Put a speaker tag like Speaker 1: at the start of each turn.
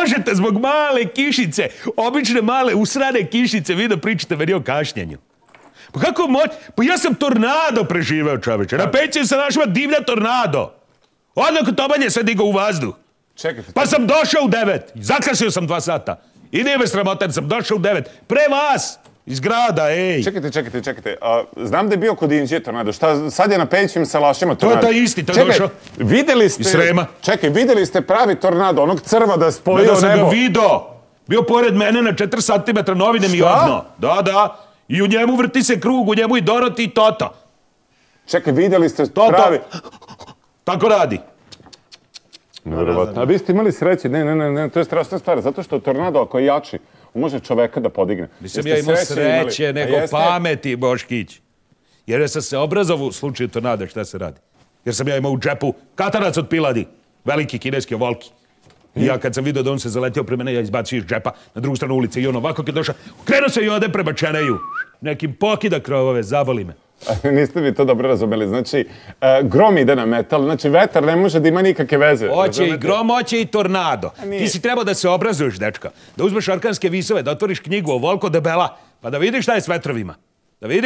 Speaker 1: možete zbog male kišice, obične male usrane kišice, vi da pričate meni o kašnjenju. Pa kako moć? Pa ja sam tornado preživeo, čoveče. Na pećem se našla divlja tornado. Odmah Tobanje sve digao u vazduh.
Speaker 2: Čekajte.
Speaker 1: Pa sam došao u 9. Zakasnio sam 2 sata. I nije me sramotan, sam došao u 9. Pre vas! Iz grada, ej!
Speaker 2: Čekajte. Znam da je bio kod Inđije tornado. Šta, sad je na Pećim salašima tornado.
Speaker 1: To je taj isti, to je došao.
Speaker 2: Videli ste...
Speaker 1: Iz Srema.
Speaker 2: Čekaj, videli ste pravi tornado, onog crva da je spojio nebo.
Speaker 1: Da sam ga vidio. Bio pored mene na 4 cm novine mi odno. Da. I u njemu vrti se krug, u njemu i Doroti i Toto.
Speaker 2: Čekaj, videli ste pravi...
Speaker 1: Tako radi.
Speaker 2: Nevjerovatno. A vi ste imali sreće? Ne, to je strašna stvar. Zato što tornado, ako je jači, može čoveka da podigne.
Speaker 1: Mislim, ja imao sreće, nego pameti, Boškić. Jer sam se obrazovao u slučaju tornada, šta se radi. Jer sam ja imao u džepu katanac od piladi, veliki kineski ovolki. I ja kad sam vidio da on se zaletio pre mene, ja izbacio iz džepa na drugu stranu ulice i on ovako kad došao, krenuo se i ode prema Čeneju. Nekim pokida krovove, zavoli me.
Speaker 2: Niste vi to dobro razumeli. Znači, grom ide na metal, znači vetar ne može da ima nikakve veze.
Speaker 1: Hoće i grom, hoće i tornado. Ti si trebao da se obrazuješ, dečka. Da uzmeš arkanske visove, da otvoriš knjigu o Volko debela, pa da vidiš šta je s vetrovima. Da vidiš